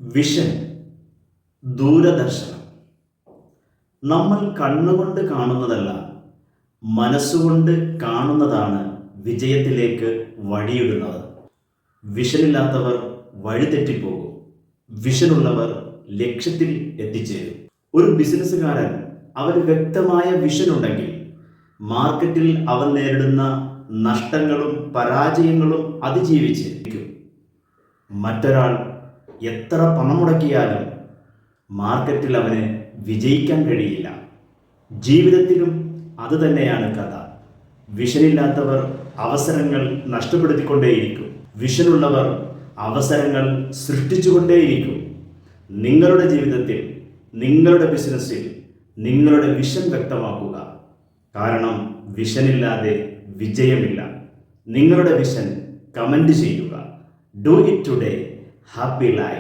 Vision, ദൂരദർശനം. നമ്മൾ കണ്ണുകൊണ്ട് കാണുന്നതല്ല, മനസ്സുകൊണ്ട് കാണുന്നതാണ് വിജയത്തിലേക്ക് വഴിയിടുന്നത്. വിഷനില്ലാത്തവർ വഴിതെറ്റിപ്പോകും, വിഷനുള്ളവർ ലക്ഷ്യത്തിൽ എത്തിച്ചേരും. ഒരു ബിസിനസ്സുകാരൻ അവന് വ്യക്തമായ വിഷനുണ്ടെങ്കിൽ മാർക്കറ്റിൽ അവൻ നേരിടുന്ന നഷ്ടങ്ങളും പരാജയങ്ങളും അതിജീവിച്ചിരിക്കും. മറ്റൊരാൾ എത്ര പണം മുടക്കിയാലും മാർക്കറ്റിൽ അവന് വിജയിക്കാൻ കഴിയില്ല. ജീവിതത്തിലും അതുതന്നെയാണ് കഥ. വിഷനില്ലാത്തവർ അവസരങ്ങൾ നഷ്ടപ്പെടുത്തിക്കൊണ്ടേയിരിക്കും, വിഷനുള്ളവർ അവസരങ്ങൾ സൃഷ്ടിച്ചുകൊണ്ടേയിരിക്കും. നിങ്ങളുടെ ജീവിതത്തിൽ, നിങ്ങളുടെ ബിസിനസ്സിൽ നിങ്ങളുടെ വിഷൻ വ്യക്തമാക്കുക. കാരണം വിഷനില്ലാതെ വിജയമില്ല. നിങ്ങളുടെ വിഷൻ കമൻറ്റ് ചെയ്യുക. Do it today. Happy life.